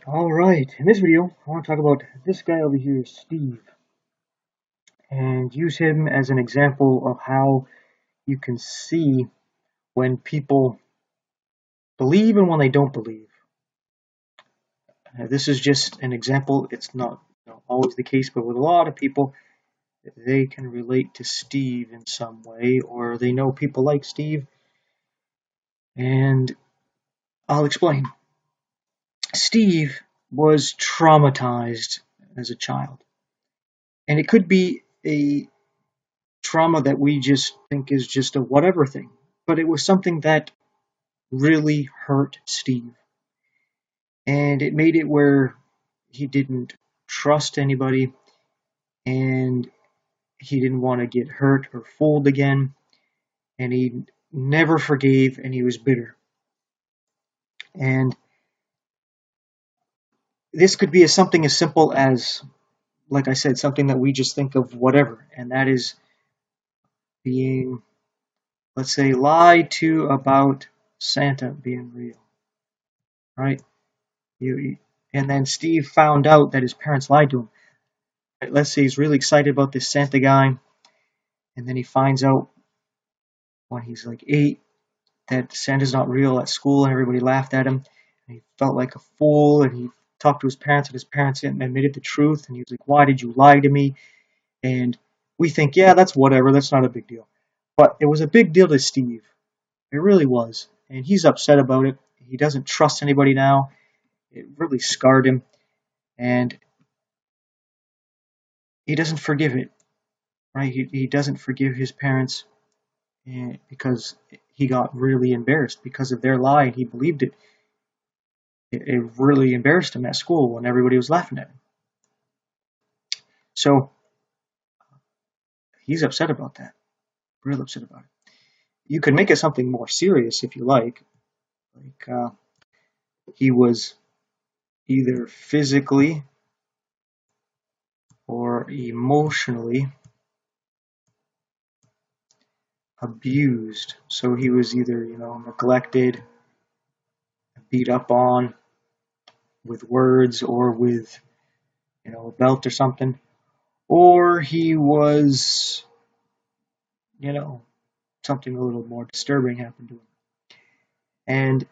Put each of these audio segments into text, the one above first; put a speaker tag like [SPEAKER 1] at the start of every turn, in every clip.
[SPEAKER 1] Alright, in this video, I want to talk about this guy over here, Steve, and use him as an example of how you can see when people believe and when they don't believe. This is just an example. It's not always the case, but with a lot of people, they can relate to Steve in some way, or they know people like Steve, and I'll explain. Steve was traumatized as a child, and it could be a trauma that we just think is just a whatever thing, but it was something that really hurt Steve. And it made it where he didn't trust anybody and he didn't want to get hurt or fooled again. And he never forgave and he was bitter. And this could be something as simple as, like I said, something that we just think of whatever. And that is being, let's say, lied to about Santa being real, right? And then Steve found out that his parents lied to him. Let's say he's really excited about this Santa guy, and then he finds out when he's like 8 that Santa's not real at school, and everybody laughed at him. And he felt like a fool, and he talked to his parents, and his parents admitted the truth, and he was like, "Why did you lie to me?" And we think, yeah, that's whatever, that's not a big deal. But it was a big deal to Steve. It really was. And he's upset about it. He doesn't trust anybody now. It really scarred him. And he doesn't forgive it, right? He doesn't forgive his parents because he got really embarrassed because of their lie and he believed it. It really embarrassed him at school when everybody was laughing at him. So he's upset about that, real upset about it. You can make it something more serious if you like. He was either physically or emotionally abused. So he was either, neglected, beat up on with words or with, a belt or something. Or he was, you know, something a little more disturbing happened to him. And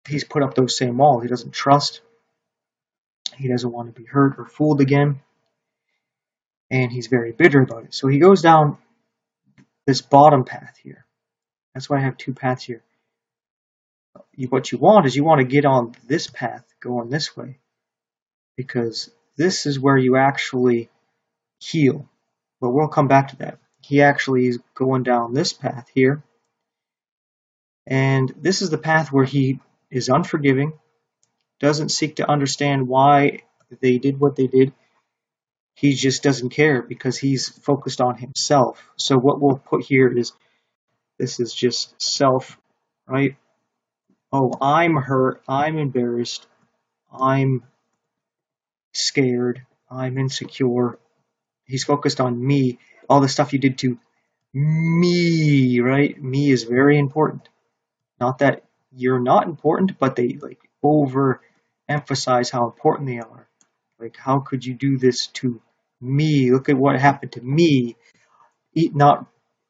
[SPEAKER 1] he's put up those same walls. He doesn't trust. He doesn't want to be hurt or fooled again. And he's very bitter about it. So he goes down this bottom path here. That's why I have two paths here. What you want is you want to get on this path going this way. Because this is where you actually heal. But we'll come back to that. He actually is going down this path here. And this is the path where he is unforgiving, doesn't seek to understand why they did what they did. He just doesn't care because he's focused on himself. So what we'll put here is this is just self, right? Oh, I'm hurt, I'm embarrassed, I'm scared, I'm insecure. He's focused on me, all the stuff you did to me, right? Me is very important. Not that you're not important, but they like overemphasize how important they are. Like, how could you do this to me? Look at what happened to me. Not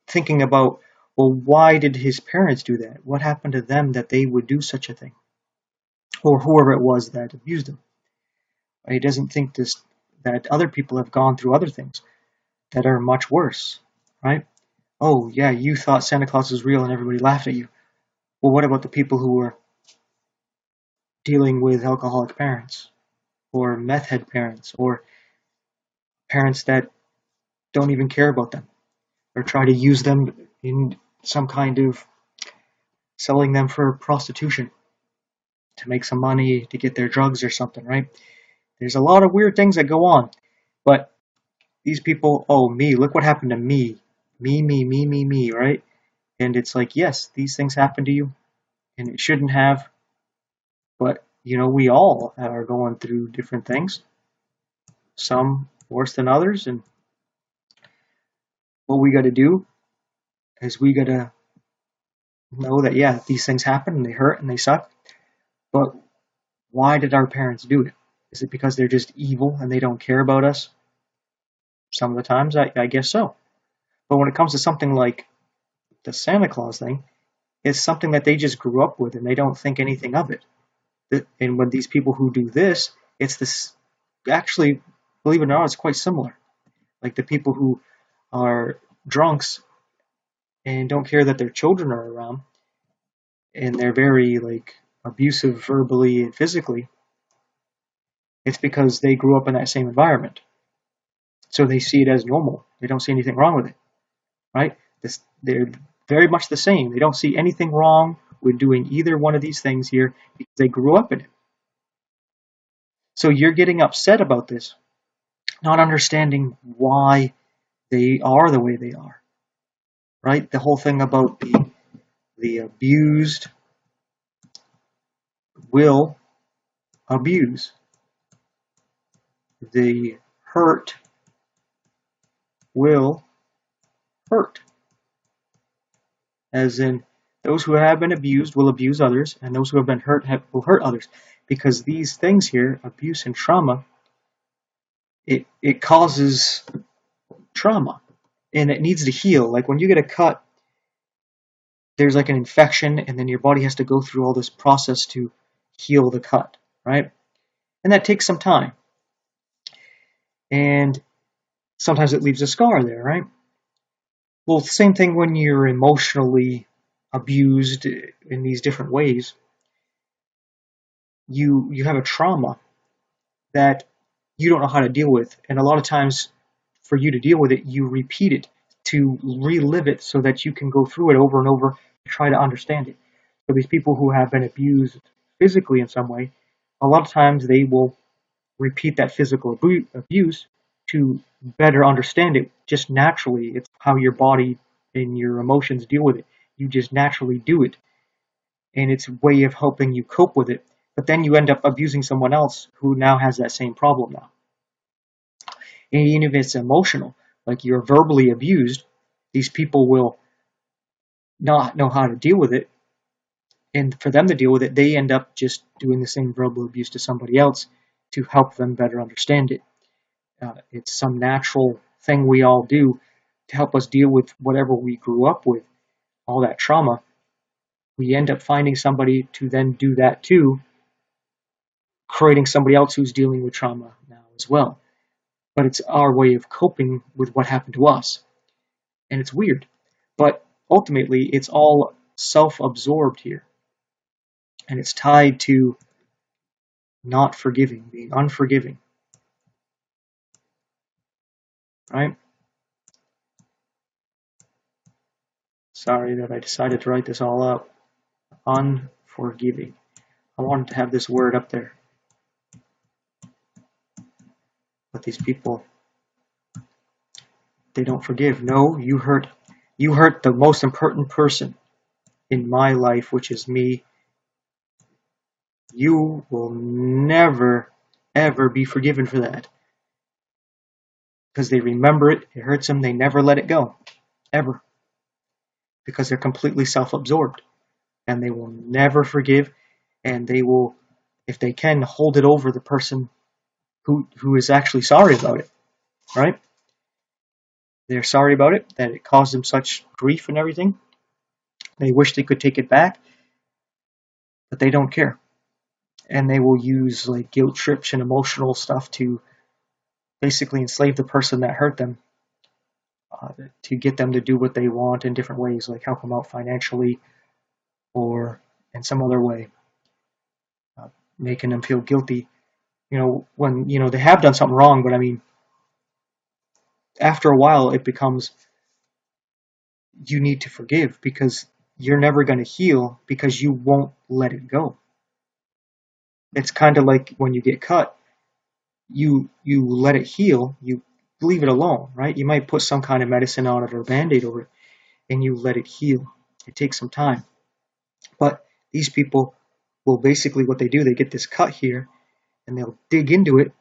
[SPEAKER 1] thinking about, well, why did his parents do that? What happened to them that they would do such a thing? Or whoever it was that abused him. He doesn't think that other people have gone through other things that are much worse, right? Oh, yeah, you thought Santa Claus was real and everybody laughed at you. Well, what about the people who were dealing with alcoholic parents or meth head parents or parents that don't even care about them or try to use them in some kind of selling them for prostitution to make some money to get their drugs or something, right? There's a lot of weird things that go on, but these people, oh, me, look what happened to me. Me, right? And it's like, yes, these things happen to you and it shouldn't have, but we all are going through different things, some worse than others, and what we got to do is we got to know that, yeah, these things happen and they hurt and they suck, but Why did our parents do it? Is it because they're just evil and they don't care about us? Some of the times, I guess so. But when it comes to something like the Santa Claus thing, it's something that they just grew up with and they don't think anything of it. And when these people who do this, it's this, actually, believe it or not, it's quite similar. Like the people who are drunks and don't care that their children are around, and they're very like abusive verbally and physically, it's because they grew up in that same environment. So they see it as normal. They don't see anything wrong with it, right? They're very much the same. They don't see anything wrong with doing either one of these things here because they grew up in it. So you're getting upset about this, not understanding why they are the way they are, right? The whole thing about the abused will abuse. The hurt will hurt. As in, those who have been abused will abuse others, and those who have been hurt will hurt others. Because these things here, abuse and trauma, it causes trauma, and it needs to heal. Like when you get a cut, there's like an infection, and then your body has to go through all this process to heal the cut, right? And that takes some time. And sometimes it leaves a scar there, right? Well, same thing when you're emotionally abused in these different ways. You have a trauma that you don't know how to deal with. And a lot of times, for you to deal with it, you repeat it to relive it so that you can go through it over and over and try to understand it. So these people who have been abused physically in some way, a lot of times they will repeat that physical abuse to better understand it just naturally. It's how your body and your emotions deal with it. You just naturally do it. And it's a way of helping you cope with it. But then you end up abusing someone else who now has that same problem now. And even if it's emotional, like you're verbally abused, these people will not know how to deal with it. And for them to deal with it, they end up just doing the same verbal abuse to somebody else to help them better understand it. It's some natural thing we all do to help us deal with whatever we grew up with, all that trauma. We end up finding somebody to then do that too, creating somebody else who's dealing with trauma now as well. But it's our way of coping with what happened to us. And it's weird. But ultimately, it's all self-absorbed here. And it's tied to not forgiving, being unforgiving. Right? Sorry that I decided to write this all up. Unforgiving. I wanted to have this word up there. But these people, they don't forgive. No, you hurt the most important person in my life, which is me. You will never, ever be forgiven for that. Because they remember it, it hurts them, they never let it go. Ever. Because they're completely self-absorbed. And they will never forgive, and they will, if they can, hold it over the person who is actually sorry about it. Right? They're sorry about it, that it caused them such grief and everything. They wish they could take it back, but they don't care. And they will use like guilt trips and emotional stuff to basically enslave the person that hurt them, to get them to do what they want in different ways, like help them out financially or in some other way, making them feel guilty. When they have done something wrong, but I mean, after a while, it becomes you need to forgive because you're never going to heal because you won't let it go. It's kind of like when you get cut, you let it heal, you leave it alone, right? You might put some kind of medicine on it or a Band-Aid over it, and you let it heal. It takes some time. But these people will basically, what they do, they get this cut here, and they'll dig into it,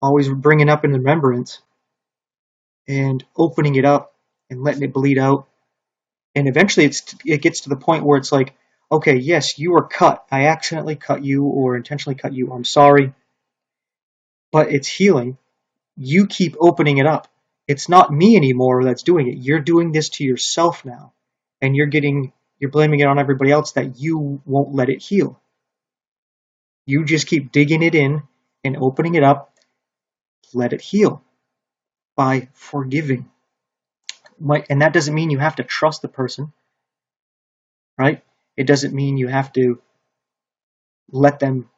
[SPEAKER 1] always bringing up in remembrance, and opening it up and letting it bleed out. And eventually it gets to the point where it's like, okay, yes, you were cut. I accidentally cut you or intentionally cut you. I'm sorry. But it's healing. You keep opening it up. It's not me anymore that's doing it. You're doing this to yourself now. And you're blaming it on everybody else that you won't let it heal. You just keep digging it in and opening it up. Let it heal by forgiving. And that doesn't mean you have to trust the person, right? It doesn't mean you have to let them,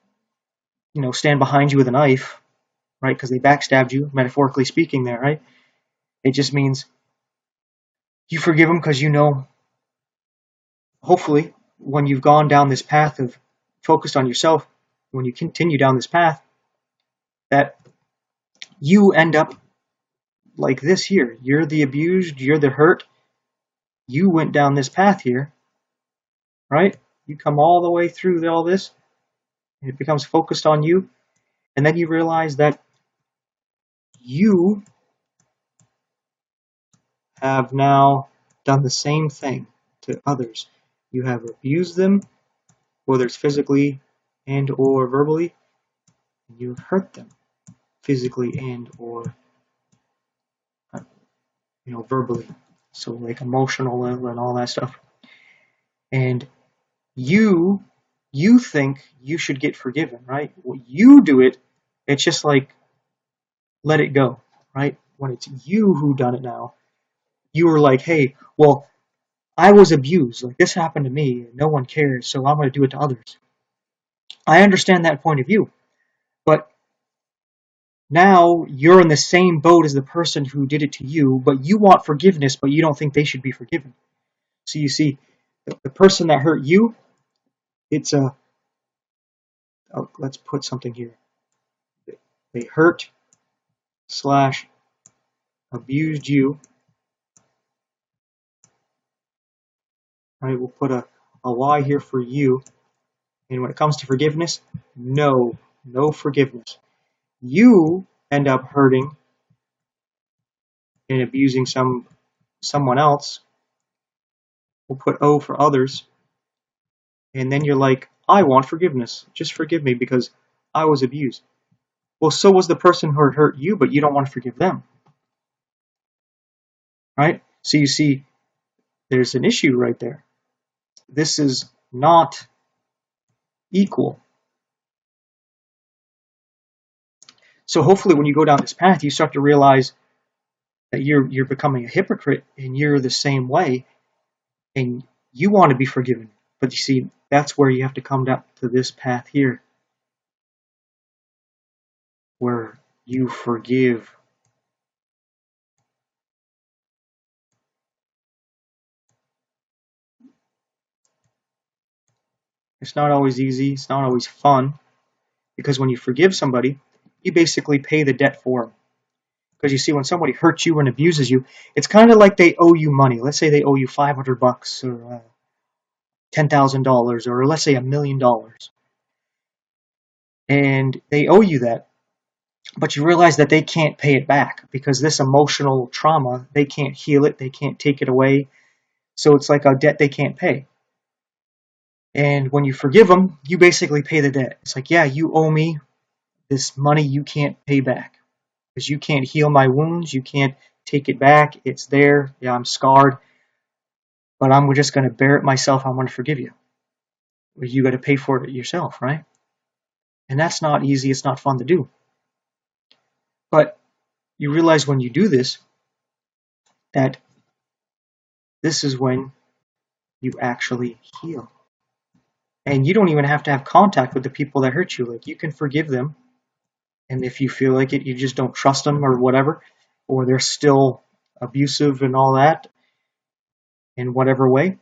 [SPEAKER 1] stand behind you with a knife, right? Because they backstabbed you, metaphorically speaking there, right? It just means you forgive them because hopefully, when you've gone down this path of focused on yourself, when you continue down this path, that you end up like this here. You're the abused, you're the hurt. You went down this path here, right? You come all the way through all this, and it becomes focused on you, and then you realize that you have now done the same thing to others. You have abused them, whether it's physically and or verbally. You've hurt them physically and or verbally. So like emotional and all that stuff. And you think you should get forgiven, right? When you do it, it's just like let it go, right? When it's you who done it now, you were like, hey, well, I was abused. Like this happened to me. No one cares, so I'm going to do it to others. I understand that point of view, but now you're in the same boat as the person who did it to you, but you want forgiveness, but you don't think they should be forgiven. So you see, the person that hurt you, it's let's put something here. They hurt slash abused you. Right, we'll put a Y here for you. And when it comes to forgiveness, no forgiveness. You end up hurting and abusing someone else. We'll put O for others. And then you're like, I want forgiveness. Just forgive me because I was abused. Well, so was the person who hurt you, but you don't want to forgive them. Right? So you see, there's an issue right there. This is not equal. So hopefully when you go down this path, you start to realize that you're becoming a hypocrite and you're the same way and you want to be forgiven. But you see, that's where you have to come down to this path here, where you forgive. It's not always easy. It's not always fun. Because when you forgive somebody, you basically pay the debt for them. Because you see, when somebody hurts you and abuses you, it's kind of like they owe you money. Let's say they owe you $500 or $10,000 or let's say $1 million. And they owe you that. But you realize that they can't pay it back because this emotional trauma, they can't heal it. They can't take it away. So it's like a debt they can't pay. And when you forgive them, you basically pay the debt. It's like, yeah, you owe me this money you can't pay back because you can't heal my wounds. You can't take it back. It's there. Yeah, I'm scarred, but I'm just going to bear it myself. I'm going to forgive you. But you got to pay for it yourself, right? And that's not easy. It's not fun to do. But you realize when you do this, that this is when you actually heal. And you don't even have to have contact with the people that hurt you. Like, you can forgive them. And if you feel like it, you just don't trust them or whatever, or they're still abusive and all that, in whatever way,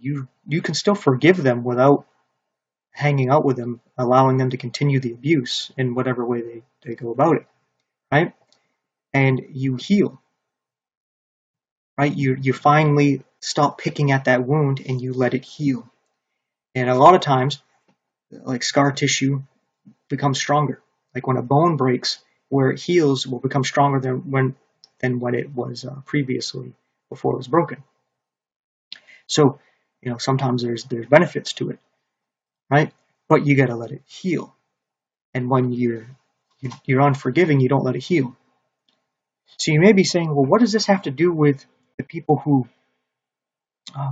[SPEAKER 1] you can still forgive them without hanging out with them, allowing them to continue the abuse in whatever way they go about it, right? And you heal, right? You finally stop picking at that wound and you let it heal. And a lot of times, like scar tissue becomes stronger. Like when a bone breaks, where it heals will become stronger than when it was previously, before it was broken. So Sometimes there's benefits to it, right? But you got to let it heal. And when you're unforgiving, you don't let it heal. So you may be saying, well, what does this have to do with the people who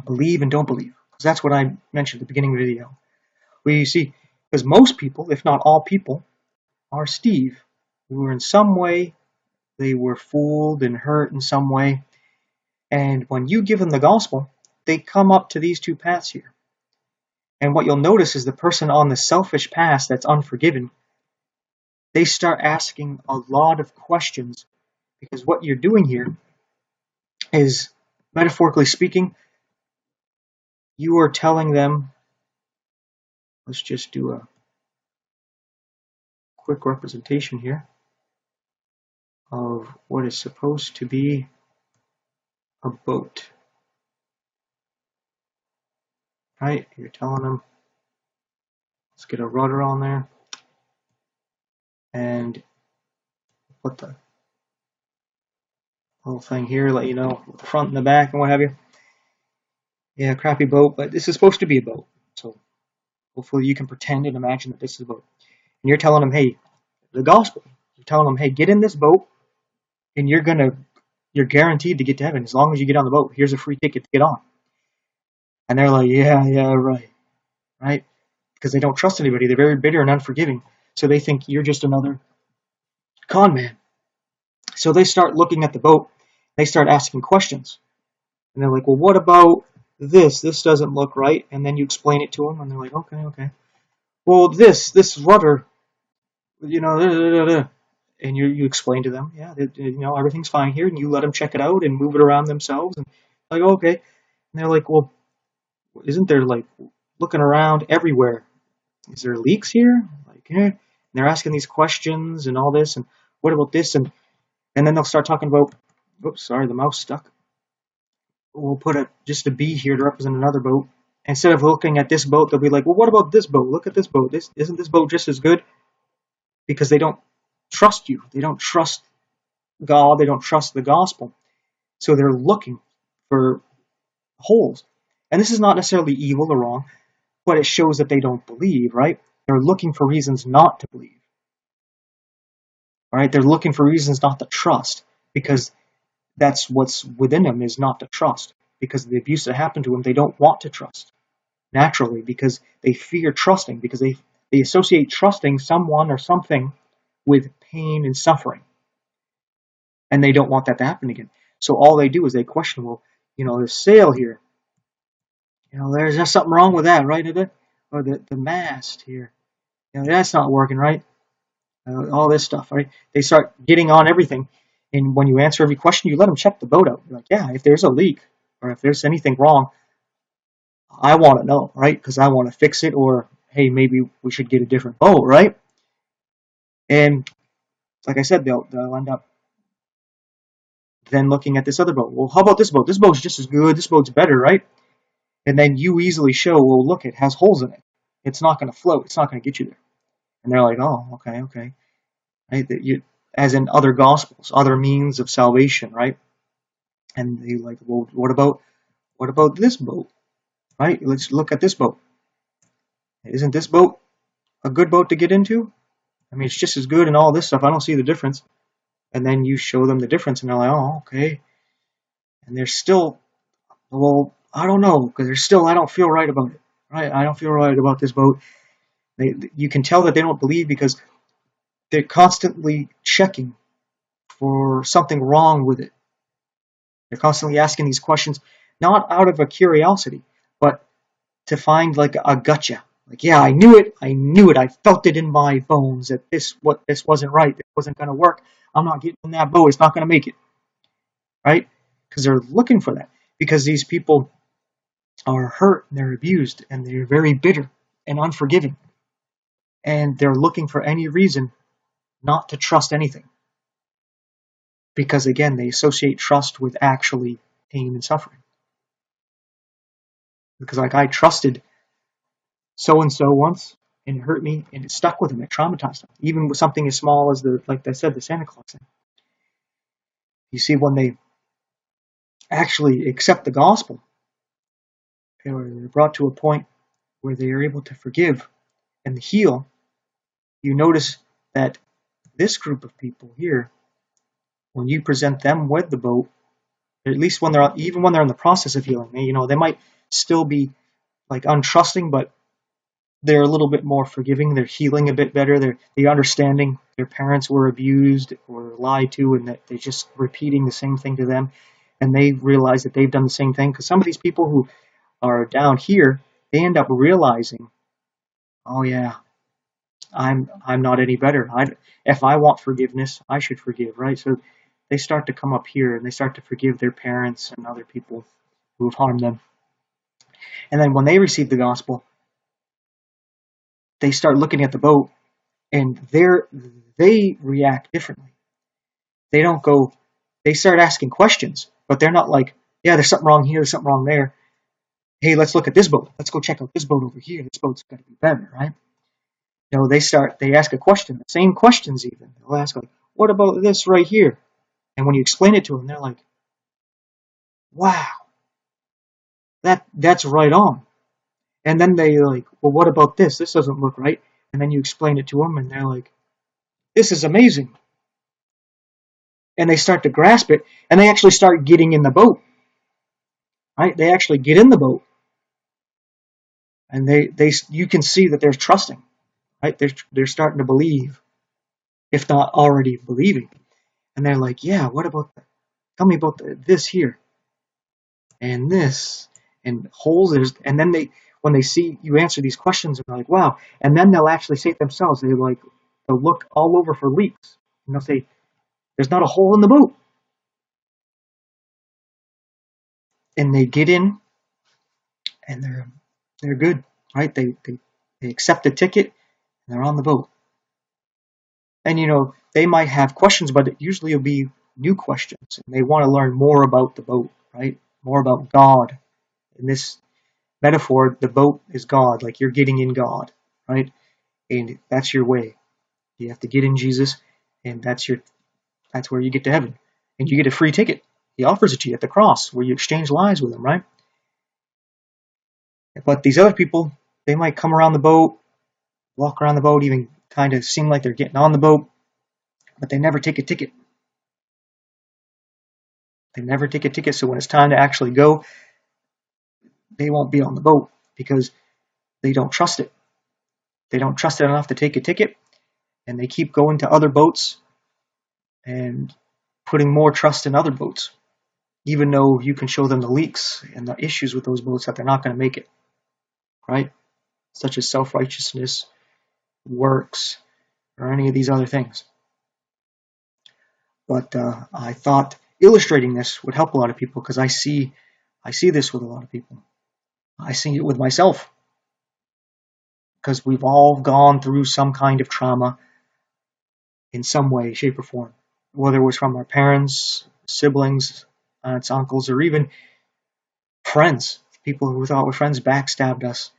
[SPEAKER 1] believe and don't believe? Because that's what I mentioned at the beginning of the video. Well, you see, because most people, if not all people, are Steve, who were in some way, they were fooled and hurt in some way. And when you give them the gospel, they come up to these two paths here. And what you'll notice is the person on the selfish path that's unforgiven, they start asking a lot of questions, because what you're doing here is, metaphorically speaking, you are telling them, let's just do a quick representation here of what is supposed to be a boat. Right? You're telling them, let's get a rudder on there and put the little thing here, let you know the front and the back and what have you. Yeah, crappy boat, but this is supposed to be a boat. So hopefully you can pretend and imagine that this is a boat. And you're telling them, hey, the gospel. You're telling them, hey, get in this boat and you're guaranteed to get to heaven as long as you get on the boat. Here's a free ticket to get on. And they're like, yeah, right? Because they don't trust anybody. They're very bitter and unforgiving. So they think you're just another con man. So they start looking at the boat. They start asking questions. And they're like, well, what about this? This doesn't look right. And then you explain it to them, and they're like, okay. Well, this rudder, and you explain to them, yeah, everything's fine here, and you let them check it out and move it around themselves, and like, okay. And they're like, well, isn't there, like, looking around everywhere? Is there leaks here? Like, yeah. And they're asking these questions and all this, and what about this? And then they'll start talking about, oops, sorry, the mouse stuck. We'll put just a B here to represent another boat. Instead of looking at this boat, they'll be like, well, what about this boat? Look at this boat. Isn't this boat just as good? Because they don't trust you. They don't trust God. They don't trust the gospel. So they're looking for holes. And this is not necessarily evil or wrong, but it shows that they don't believe, right? They're looking for reasons not to believe. Right? They're looking for reasons not to trust, because that's what's within them, is not to trust. Because of the abuse that happened to them, they don't want to trust. Naturally, because they fear trusting, because they associate trusting someone or something with pain and suffering. And they don't want that to happen again. So all they do is they question, well, there's sail here. There's just something wrong with that, right? Or the mast here. That's not working, right? All this stuff, right? They start getting on everything. And when you answer every question, you let them check the boat out. You're like, yeah, if there's a leak or if there's anything wrong, I want to know, right? Because I want to fix it, or, hey, maybe we should get a different boat, right? And like I said, they'll end up then looking at this other boat. Well, how about this boat? This boat's just as good. This boat's better, right? And then you easily show, well, look, it has holes in it. It's not going to float. It's not going to get you there. And they're like, oh, okay. Right? As in other gospels, other means of salvation, right? And they like, well, what about this boat, right? Let's look at this boat. Isn't this boat a good boat to get into? I mean, it's just as good and all this stuff. I don't see the difference. And then you show them the difference, and they're like, oh, okay. And they're still, well, I don't know, because they're still, I don't feel right about it, right? I don't feel right about this boat. You can tell that they don't believe, because they're constantly checking for something wrong with it. They're constantly asking these questions, not out of a curiosity, but to find like a gotcha. Like, yeah, I knew it. I felt it in my bones that this wasn't right. It wasn't going to work. I'm not getting in that boat. It's not going to make it. Right? Because they're looking for that. Because these people are hurt and they're abused and they're very bitter and unforgiving. And they're looking for any reason not to trust anything. Because again, they associate trust with actually pain and suffering. Because like, I trusted so-and-so once, and it hurt me, and it stuck with him, it traumatized him. Even with something as small as like I said, the Santa Claus thing. You see, when they actually accept the gospel, they're brought to a point where they are able to forgive and heal, you notice that this group of people here, when you present them with the boat, at least when even when they're in the process of healing, they might still be like untrusting, but they're a little bit more forgiving. They're healing a bit better. They're understanding their parents were abused or lied to, and that they're just repeating the same thing to them, and they realize that they've done the same thing. Because some of these people who are down here, they end up realizing, oh yeah, I'm not any better. If I want forgiveness, I should forgive, right? So they start to come up here and they start to forgive their parents and other people who have harmed them. And then when they receive the gospel, they start looking at the boat and they react differently. They don't go, they start asking questions, but they're not like, yeah, there's something wrong here, there's something wrong there. Hey, let's look at this boat. Let's go check out this boat over here. This boat's got to be better, right? They ask a question, the same questions even. They'll ask like, what about this right here? And when you explain it to them, they're like, wow, that's right on. And then they like, well, what about this? This doesn't look right. And then you explain it to them, and they're like, this is amazing. And they start to grasp it, and they actually start getting in the boat. Right? They actually get in the boat, and you can see that they're trusting. Right? They're starting to believe, if not already believing. And they're like, yeah, what about that? Tell me about this here, and this, and holes. And then when they see you answer these questions, they're like, wow. And then they'll actually say it themselves. They'll look all over for leaks, and they'll say, there's not a hole in the boat. And they get in, and they're good, right? They accept the ticket, and they're on the boat. And they might have questions, but it usually will be new questions, and they want to learn more about the boat, right? More about God. In this metaphor, the boat is God, like you're getting in God, right? And that's your way. You have to get in Jesus, and that's where you get to heaven. And you get a free ticket. He offers it to you at the cross, where you exchange lives with him, right? But these other people, they might come around the boat, walk around the boat, even kind of seem like they're getting on the boat, but they never take a ticket. They never take a ticket, so when it's time to actually go, they won't be on the boat because they don't trust it. They don't trust it enough to take a ticket, and they keep going to other boats and putting more trust in other boats, even though you can show them the leaks and the issues with those boats that they're not going to make it, right? Such as self-righteousness, works, or any of these other things. But I thought illustrating this would help a lot of people because I see this with a lot of people. I see it with myself because we've all gone through some kind of trauma in some way, shape, or form, whether it was from our parents, siblings, aunts, uncles, or even friends. People who thought were friends backstabbed us,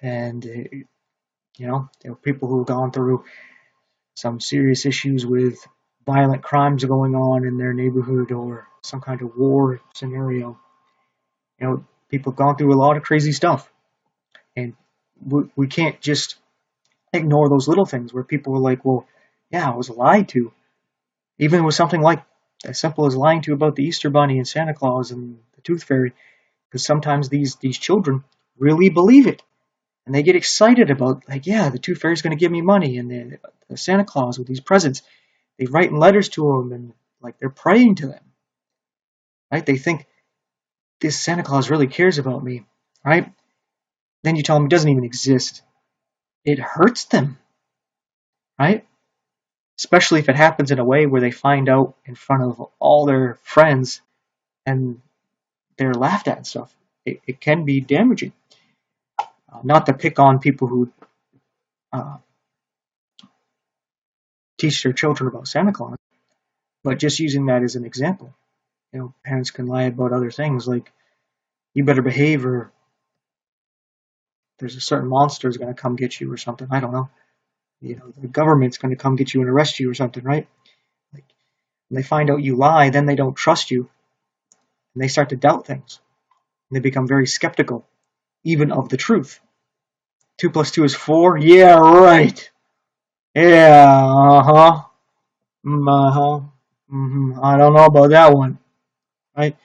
[SPEAKER 1] and there were people who have gone through some serious issues with violent crimes going on in their neighborhood or some kind of war scenario. People have gone through a lot of crazy stuff, and we can't just ignore those little things where people are like, well, yeah, I was lied to. Even with something like as simple as lying to about the Easter Bunny and Santa Claus and the Tooth Fairy, because sometimes these children really believe it, and they get excited about, like, yeah, the Tooth Fairy's going to give me money, and the Santa Claus with these presents. They write letters to them, and like they're praying to them, right? They think this Santa Claus really cares about me, right? Then you tell them it doesn't even exist. It hurts them, right? Especially if it happens in a way where they find out in front of all their friends and they're laughed at and stuff. It can be damaging. Not to pick on people who teach their children about Santa Claus, but just using that as an example. Parents can lie about other things like, you better behave or there's a certain monster is going to come get you or something. I don't know. The government's going to come get you and arrest you or something, right? Like, when they find out you lie, then they don't trust you, and they start to doubt things, and they become very skeptical. even of the truth. 2 plus 2 is 4. Yeah, right. Yeah, uh-huh. Uh-huh. I don't know about that one. Right?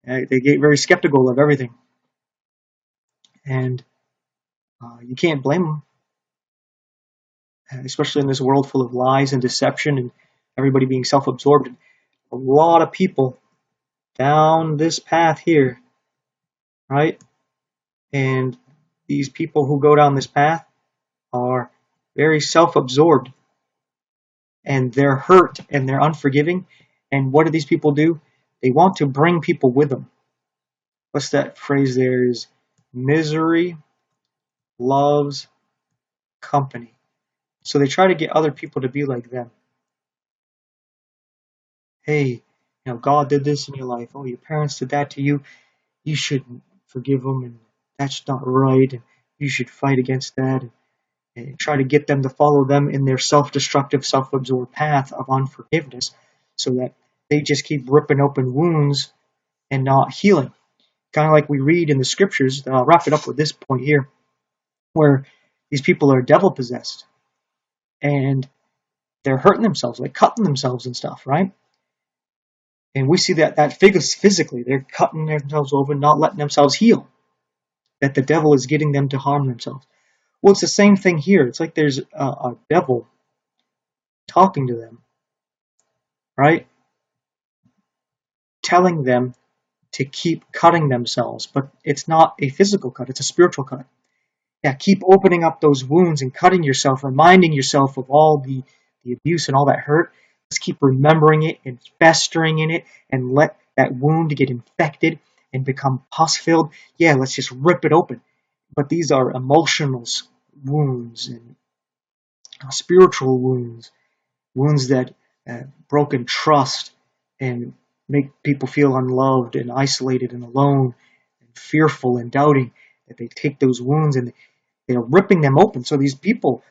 [SPEAKER 1] They get very skeptical of everything. And you can't blame them, especially in this world full of lies and deception and everybody being self-absorbed. A lot of people down this path here, right? And these people who go down this path are very self-absorbed, and they're hurt and they're unforgiving. And what do these people do? They want to bring people with them. What's that phrase there? Is misery loves company. So they try to get other people to be like them. Hey, God did this in your life. Oh, your parents did that to you. You should forgive them, and that's not right. And you should fight against that. And try to get them to follow them in their self-destructive, self-absorbed path of unforgiveness, so that they just keep ripping open wounds and not healing. Kind of like we read in the scriptures. I'll wrap it up with this point here, where these people are devil-possessed, and they're hurting themselves, like cutting themselves and stuff, right? And we see that physically, they're cutting themselves open, not letting themselves heal. That the devil is getting them to harm themselves. Well, it's the same thing here. It's like there's a devil talking to them, right? Telling them to keep cutting themselves, but it's not a physical cut, it's a spiritual cut. Yeah, keep opening up those wounds and cutting yourself, reminding yourself of all the abuse and all that hurt. Let's keep remembering it and festering in it and let that wound get infected and become pus-filled. Yeah, let's just rip it open. But these are emotional wounds and spiritual wounds, wounds that broken trust and make people feel unloved and isolated and alone and fearful and doubting, that they take those wounds and they're ripping them open. So these people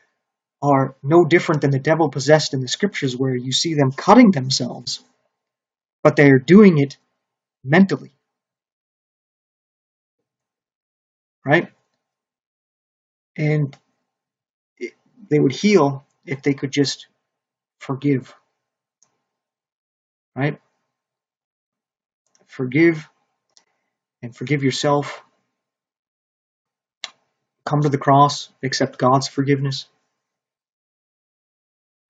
[SPEAKER 1] are no different than the devil possessed in the scriptures, where you see them cutting themselves, but they are doing it mentally, right? And they would heal if they could just forgive, right? Forgive and forgive yourself. Come to the cross, accept God's forgiveness.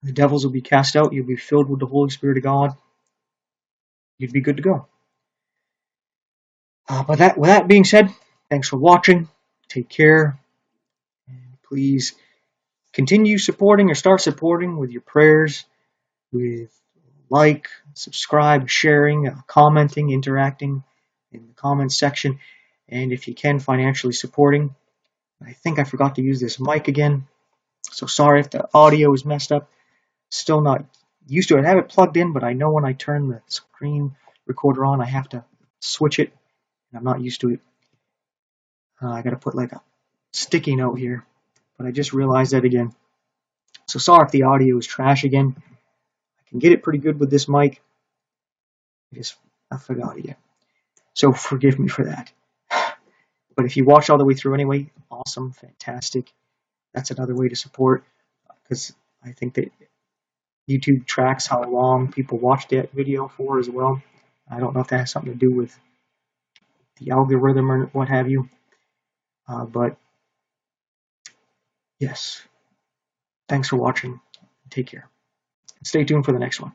[SPEAKER 1] The devils will be cast out. You'll be filled with the Holy Spirit of God. You'd be good to go. With that being said, thanks for watching. Take care. And please continue supporting, or start supporting, with your prayers, with like, subscribe, sharing, commenting, interacting in the comments section, and if you can, financially supporting. I think I forgot to use this mic again, so sorry if the audio is messed up. Still not used to it. I have it plugged in, but I know when I turn the screen recorder on, I have to switch it, and I'm not used to it. I got to put like a sticky note here, but I just realized that again. So sorry if the audio is trash again. I can get it pretty good with this mic. I forgot again. So forgive me for that. But if you watch all the way through anyway, awesome, fantastic. That's another way to support, because I think that YouTube tracks how long people watch that video for as well. I don't know if that has something to do with the algorithm or what have you. But yes, thanks for watching. Take care. Stay tuned for the next one.